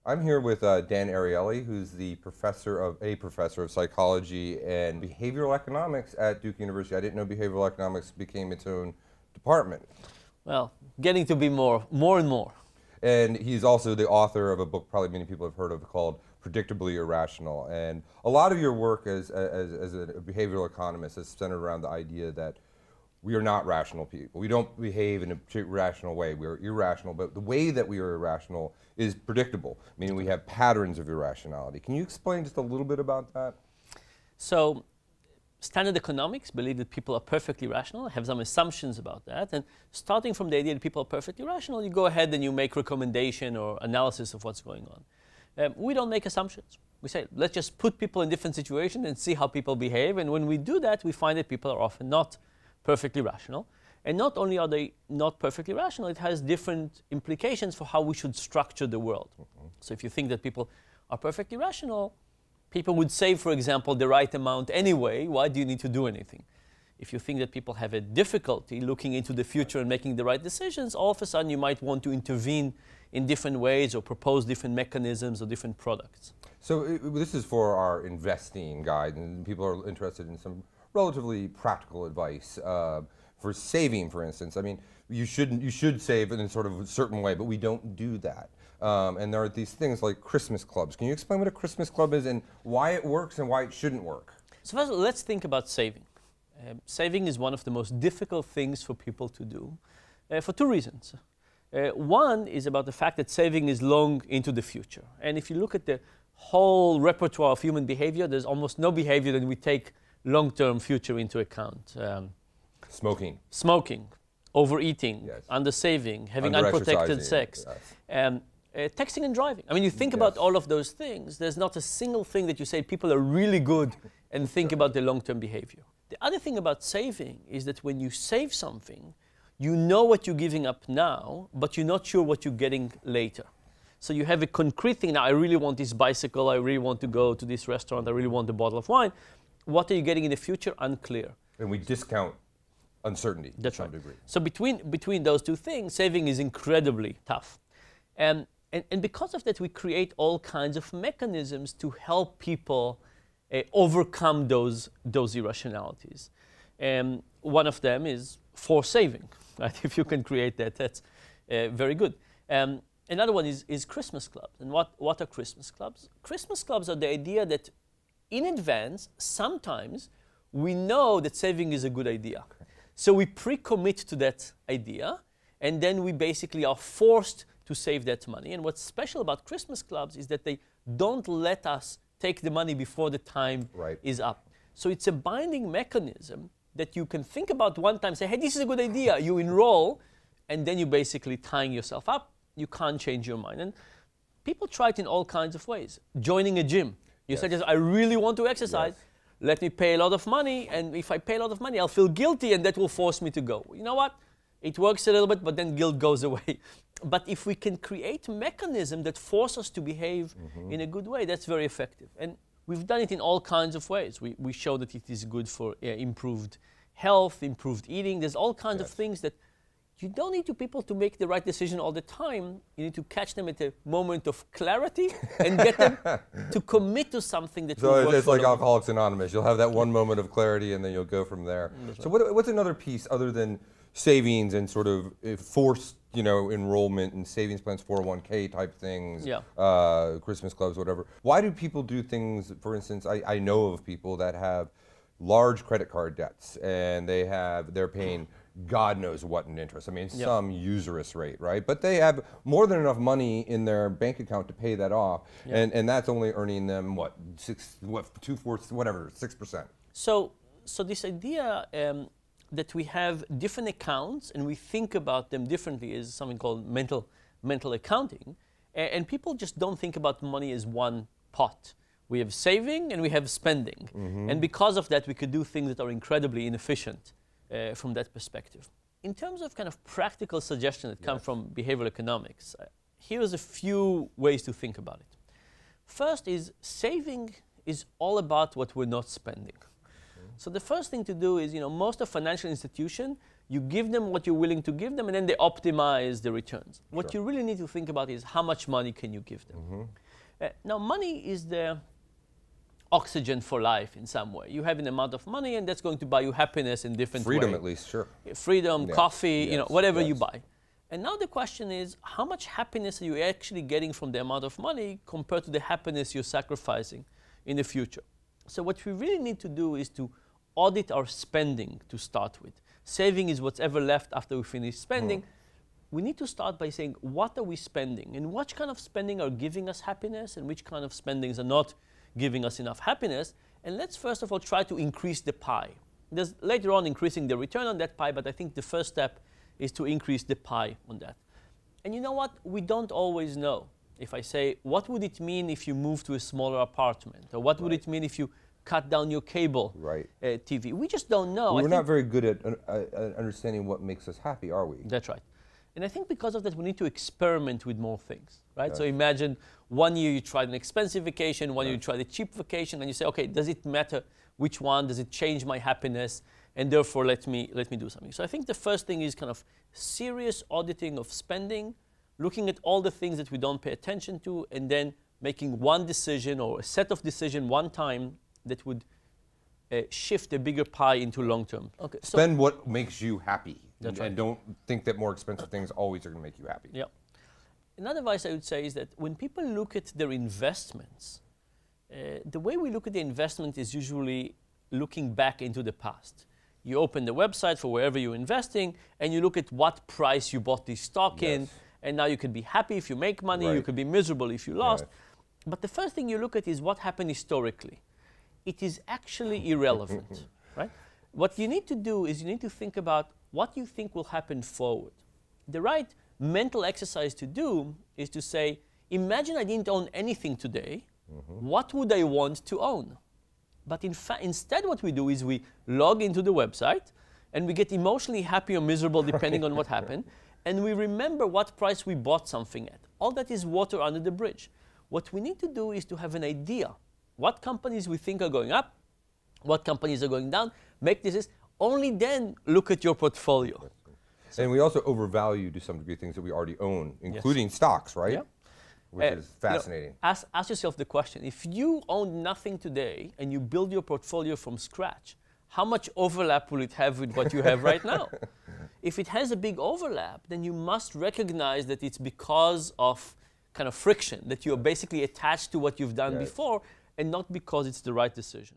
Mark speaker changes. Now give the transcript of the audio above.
Speaker 1: I'm here with Dan Ariely, who's the professor of psychology and behavioral economics at Duke University. I didn't know behavioral economics became its own department.
Speaker 2: Well, getting to be more and more.
Speaker 1: And he's also the author of a book probably many people have heard of called Predictably Irrational. And a lot of your work as a behavioral economist is centered around the idea that we are not rational people. We don't behave in a rational way. We are irrational, but the way that we are irrational is predictable, meaning we have patterns of irrationality. Can you explain just a little bit about that?
Speaker 2: So, standard economics believe that people are perfectly rational, have some assumptions about that, and starting from the idea that people are perfectly rational, you go ahead and you make recommendation or analysis of what's going on. We don't make assumptions. We say, let's just put people in different situations and see how people behave, and when we do that, we find that people are often not perfectly rational. And not only are they not perfectly rational, it has different implications for how we should structure the world. So if you think that people are perfectly rational, people would save, for example, the right amount anyway. Why do you need to do anything? If you think that people have a difficulty looking into the future and making the right decisions, all of a sudden you might want to intervene in different ways or propose different mechanisms or different products.
Speaker 1: So this is for our investing guide, and people are interested in some relatively practical advice for saving, for instance. I mean, you should save in a sort of a certain way, but we don't do that. And there are these things like Christmas clubs. Can you explain what a Christmas club is and why it works and why it shouldn't work?
Speaker 2: So first of all, let's think about saving. Saving is one of the most difficult things for people to do for two reasons. One is about the fact that saving is long into the future. And if you look at the whole repertoire of human behavior, there's almost no behavior that we take long-term future into account. Smoking, overeating,
Speaker 1: yes.
Speaker 2: Undersaving, having unprotected sex,
Speaker 1: yes.
Speaker 2: Texting and driving. I mean, you think about all of those things, there's not a single thing that you say people are really good and think about the long-term behavior. The other thing about saving is that when you save something, you know what you're giving up now, but you're not sure what you're getting later. So you have a concrete thing. Now, I really want this bicycle, I really want to go to this restaurant, I really want a bottle of wine. What are you getting in the future? Unclear.
Speaker 1: And we discount uncertainty
Speaker 2: to
Speaker 1: some degree.
Speaker 2: So between those two things, saving is incredibly tough. And because of that, we create all kinds of mechanisms to help people overcome those irrationalities. One of them is forced saving. Right? If you can create that, that's very good. Another one is Christmas clubs. And what are Christmas clubs? Christmas clubs are the idea that in advance, sometimes we know that saving is a good idea. So we pre-commit to that idea, and then we basically are forced to save that money. And what's special about Christmas clubs is that they don't let us take the money before the time is up. So it's a binding mechanism that you can think about one time, say, hey, this is a good idea. You enroll, and then you're basically tying yourself up. You can't change your mind. And people try it in all kinds of ways. Joining a gym. You say, I really want to exercise. Yes. Let me pay a lot of money, and if I pay a lot of money, I'll feel guilty, and that will force me to go. You know what? It works a little bit, but then guilt goes away. But if we can create mechanisms that force us to behave in a good way, that's very effective. And we've done it in all kinds of ways. We show that it is good for improved health, improved eating. There's all kinds of things that you don't need people to make the right decision all the time. You need to catch them at a moment of clarity and get them to commit to something that will work for them.
Speaker 1: So it's like Alcoholics Anonymous. You'll have that one moment of clarity and then you'll go from there. So what's another piece other than savings and sort of forced enrollment and savings plans, 401k type things, Christmas clubs, whatever. Why do people do things, for instance, I know of people that have large credit card debts and they're paying God knows what in interest. I mean, some usurious rate, right? But they have more than enough money in their bank account to pay that off, and that's only earning them what 6%.
Speaker 2: So this idea that we have different accounts and we think about them differently is something called mental accounting, and people just don't think about money as one pot. We have saving and we have spending, and because of that, we could do things that are incredibly inefficient. From that perspective. In terms of kind of practical suggestions that come from behavioral economics, here's a few ways to think about it. First is saving is all about what we're not spending. So the first thing to do is, most of financial institutions, You give them what you're willing to give them, and then they optimize the returns. What you really need to think about is how much money can you give them. Now, money is the oxygen for life in some way. You have an amount of money, and that's going to buy you happiness in different ways.
Speaker 1: Freedom, at least, sure.
Speaker 2: Freedom, coffee, you know, whatever you buy. And now the question is, how much happiness are you actually getting from the amount of money compared to the happiness you're sacrificing in the future? So what we really need to do is to audit our spending to start with. Saving is what's ever left after we finish spending. We need to start by saying, what are we spending? And which kind of spending are giving us happiness and which kind of spendings are not giving us enough happiness? And let's first of all try to increase the pie. There's later on increasing the return on that pie, but I think the first step is to increase the pie on that. And you know what? We don't always know. If I say, what would it mean if you move to a smaller apartment? Or what would it mean if you cut down your cable TV? We just don't know.
Speaker 1: We're not very good at understanding what makes us happy, are we?
Speaker 2: That's right. And I think because of that, we need to experiment with more things, right? So imagine 1 year you tried an expensive vacation, 1 year you tried a cheap vacation, and you say, okay, does it matter which one? Does it change my happiness? And therefore, let me do something. So I think the first thing is kind of serious auditing of spending, looking at all the things that we don't pay attention to, and then making one decision or a set of decisions one time that would shift a bigger pie into long term. Okay,
Speaker 1: spend what makes you happy.
Speaker 2: That's
Speaker 1: and don't think that more expensive things always are going to make you happy.
Speaker 2: Yeah. Another advice I would say is that when people look at their investments, the way we look at the investment is usually looking back into the past. You open the website for wherever you're investing, and you look at what price you bought this stock in, and now you could be happy if you make money, you could be miserable if you lost. But the first thing you look at is what happened historically. It is actually irrelevant, right? What you need to do is you need to think about what you think will happen forward. The right mental exercise to do is to say, imagine I didn't own anything today, what would I want to own? But instead what we do is we log into the website and we get emotionally happy or miserable depending on what happened, and we remember what price we bought something at. All that is water under the bridge. What we need to do is to have an idea. What companies we think are going up, what companies are going down, make this, only then look at your portfolio.
Speaker 1: And we also overvalue to some degree things that we already own, including stocks, right? Yeah. Which is fascinating.
Speaker 2: You know, ask yourself the question, if you own nothing today and you build your portfolio from scratch, how much overlap will it have with what you have right now? If it has a big overlap, then you must recognize that it's because of kind of friction, that you're basically attached to what you've done before and not because it's the right decision.